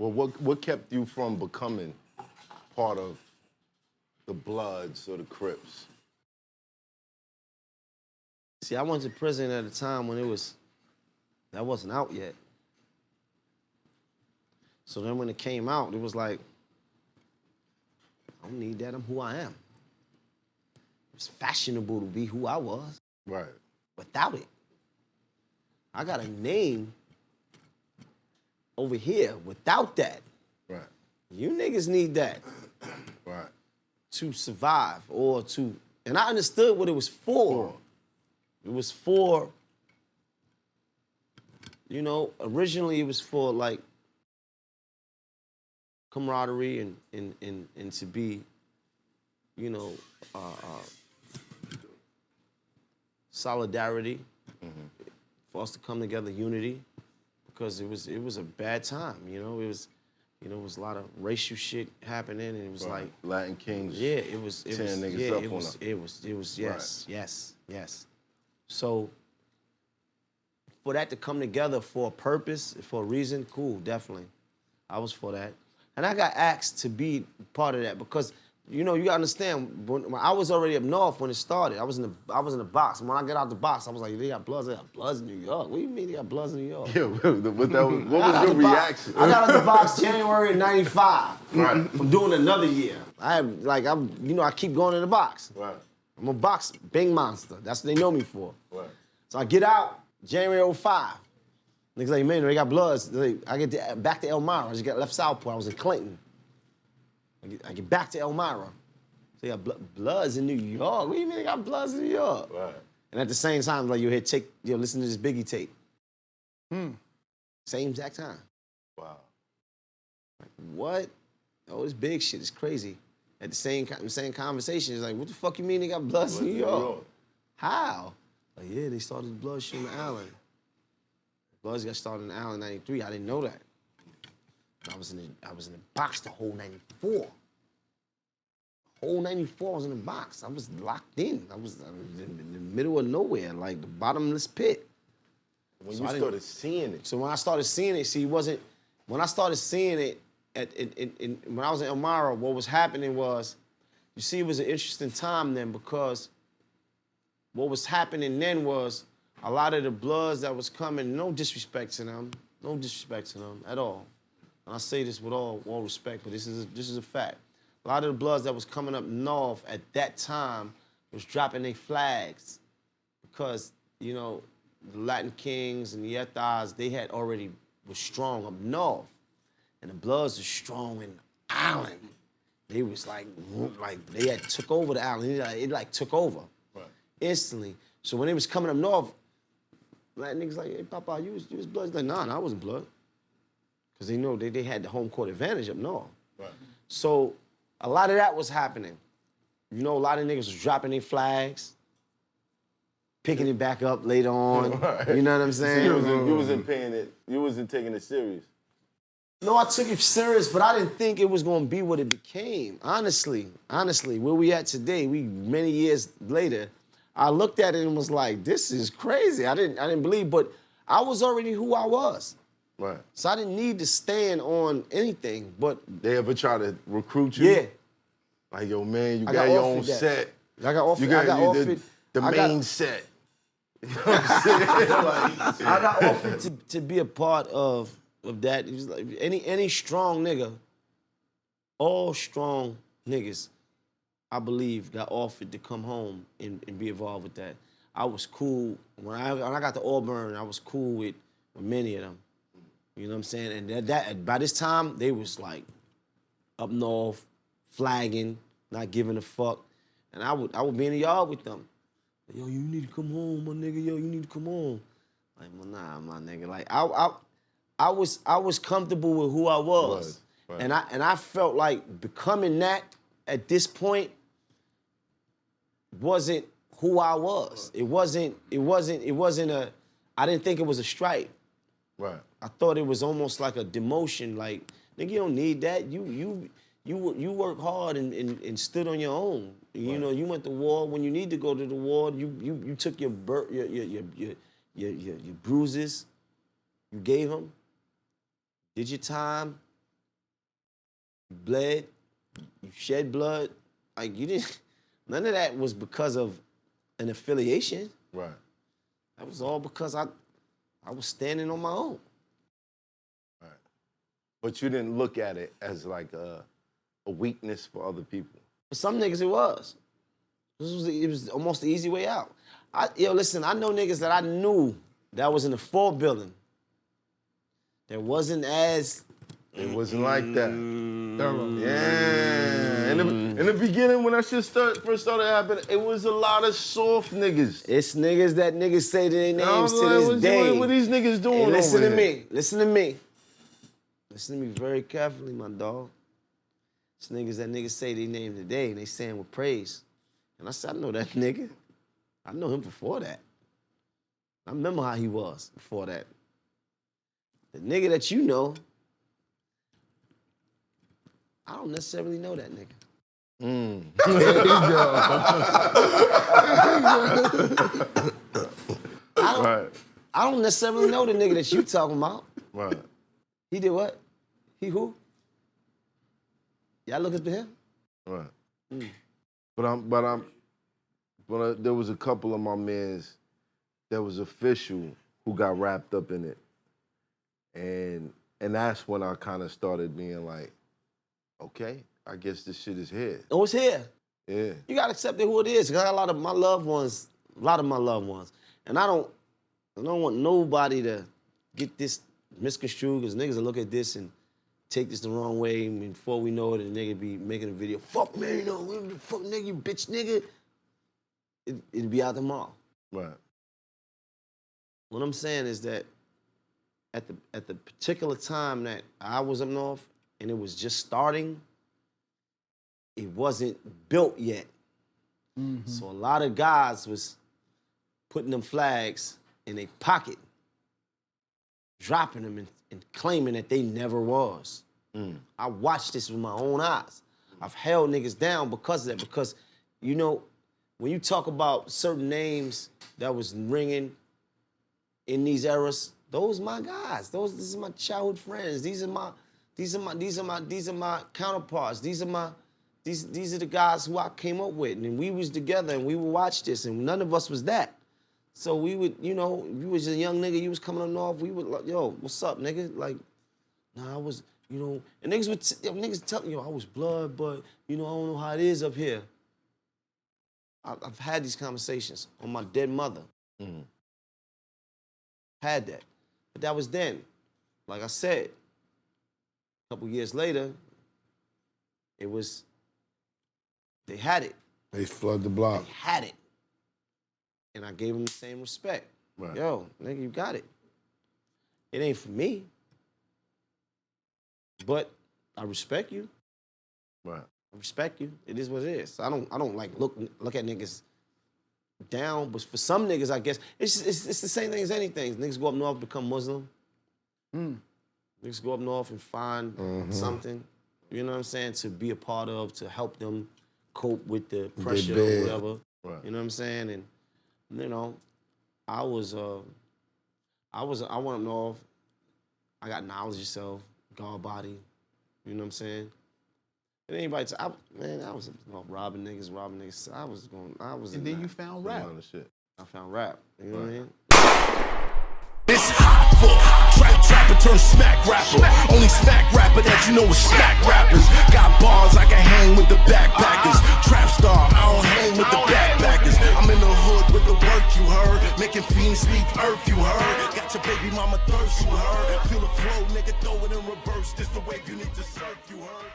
Well, what kept you from becoming part of the Bloods or the Crips? See, I went to prison at a time when that wasn't out yet. So then when it came out, it was like, I don't need that, I'm who I am. It was fashionable to be who I was. Right. Without it. I got a name over here without that. Right. You niggas need that. Right. To survive or to, and I understood what it was for. It was for, you know, originally it was for like camaraderie and to be, you know, solidarity, for us to come together, unity, because it was a bad time, you know. It was a lot of racial shit happening, and it was like Latin Kings. Yeah, it was yes. So for that to come together for a purpose, for a reason, cool, definitely. I was for that. And I got asked to be part of that because, you know, you gotta understand, when I was already up north when it started. I was in the box. And when I got out the box, I was like, they got Bloods in New York. What do you mean they got Bloods in New York? Yeah, what was your reaction? I got out the box January of '95. Right. From doing another year. I keep going in the box. Right. I'm a box bing monster. That's what they know me for. Right. So I get out January '05. Niggas like, man, they got Bloods. I get back to Elmira. I just got left Southport. I was in Clinton. I get back to Elmira. So they got Bloods in New York. What do you mean they got Bloods in New York? Right. And at the same time, like, listen to this Biggie tape. Same exact time. Wow. Like, what? Oh, this big shit is crazy. At the same conversation, it's like, what the fuck you mean they got Bloods in New York? How? Like, yeah, they started the Blood shit in Allen. Bloods got started in Allen in '93. I didn't know that. I was in the box the whole '94. Whole '94 I was in the box. I was locked in. I was in the middle of nowhere, like the bottomless pit. When you started seeing it. So when I started seeing it, see, when I started seeing it, when I was in Elmira, what was happening was, you see, it was an interesting time then because what was happening then was a lot of the Bloods that was coming, no disrespect to them at all. And I say this with all respect, but this is a fact. A lot of the Bloods that was coming up north at that time was dropping their flags because, you know, the Latin Kings and the Yetas, they had already was strong up north. And the Bloods were strong in Allen. They was like they had took over the Allen. It took over instantly. So when they was coming up north, Latin niggas like, hey, Papa, you was Blood? He's like, nah, I wasn't Blood. Because they know they had the home court advantage up north. Right. So a lot of that was happening. You know, a lot of niggas was dropping their flags, picking it back up later on. Right. You know what I'm saying? So you wasn't paying it. You wasn't taking it serious. No, I took it serious, but I didn't think it was gonna be what it became. Honestly, where we at today, many years later, I looked at it and was like, this is crazy. I didn't believe, but I was already who I was. Right. So I didn't need to stand on anything, but... They ever try to recruit you? Yeah. Like, yo, man, you got your own set. I got offered. The main set. You know what I'm saying? I got offered to be a part of that. It was like any strong nigga, all strong niggas, I believe, got offered to come home and be involved with that. I was cool. When I got to Auburn, I was cool with many of them. You know what I'm saying? And that by this time, they was like up north, flagging, not giving a fuck. And I would be in the yard with them. Yo, you need to come home, my nigga. Yo, you need to come home. Like, well, nah, my nigga. Like, I was comfortable with who I was. Right. And I felt like becoming that at this point wasn't who I was. It wasn't I didn't think it was a strike. Right. I thought it was almost like a demotion. Like, nigga, you don't need that. You work hard and stood on your own. You know, you went to war when you need to go to the war. You took your bruises, you gave them, did your time, you bled, you shed blood. Like, you didn't, none of that was because of an affiliation. Right. That was all because I was standing on my own. Right. But you didn't look at it as like a weakness for other people. For some niggas, it was. It was almost the easy way out. Yo, listen, I know niggas that I knew that was in the Ford building. That wasn't as... It wasn't like that. Thorough. Yeah. In the beginning, when that shit first started happening, it was a lot of soft niggas. It's niggas that niggas say their names to like, this day. What these niggas doing Hey, listen over to here? me. Listen to me. Listen to me very carefully, my dog. It's niggas that niggas say their name today and they saying with praise. And I said, I know that nigga. I know him before that. I remember how he was before that. The nigga that you know, I don't necessarily know that nigga. I don't necessarily know the nigga that you talking about. Right. He did what? He who? Y'all look up to him? Right. But there was a couple of my mans that was official who got wrapped up in it. And that's when I kind of started being like, okay, I guess this shit is here. Oh, it's here. Yeah. You gotta accept it who it is. 'Cause I got a lot of my loved ones, and I don't want nobody to get this misconstrued, because niggas will look at this and take this the wrong way, and before we know it, a nigga be making a video, fuck Maino, what the fuck nigga, you bitch nigga. It'd be out tomorrow. Right. What I'm saying is that at the particular time that I was up north and it was just starting, it wasn't built yet. So a lot of guys was putting them flags in their pocket, dropping them and claiming that they never was. I watched this with my own eyes. I've held niggas down because of that, because, you know, when you talk about certain names that was ringing in these eras, those my guys. This is my childhood friends. These are my counterparts. These are the guys who I came up with, and we was together and we would watch this, and none of us was that. So we would, you know, if you was a young nigga, you was coming up north, we would like, yo, what's up, nigga? Like, nah, I was, you know, and niggas would niggas tell me, yo, I was blood, but you know, I don't know how it is up here. I've had these conversations on my dead mother. Had that. But that was then. Like I said, a couple years later, they had it. They flood the block. They had it. And I gave them the same respect. Right. Yo, nigga, you got it. It ain't for me. But I respect you. Right. I respect you. It is what it is. I don't like look at niggas down, but for some niggas, I guess, it's the same thing as anything. Niggas go up north, become Muslim. Niggas go up north and find something, you know what I'm saying, to be a part of, to help them cope with the pressure or whatever. Right. You know what I'm saying? And, you know, I went up north. I got knowledge of self, guard body, you know what I'm saying? And anybody, I was robbing niggas. And then you found rap. I found rap, you know what I mean? It's hot for trapper turn smack rapper. Only smack rapper that you know is smack rappers. Got bars, I can hang with the backpackers. Trap star, I don't hang with the backpackers. I'm in the hood with the work, you heard. Making fiends leave earth, you heard. Got your baby mama thirst, you heard. Feel the flow, nigga, throw it in reverse. This the wave you need to surf, you heard.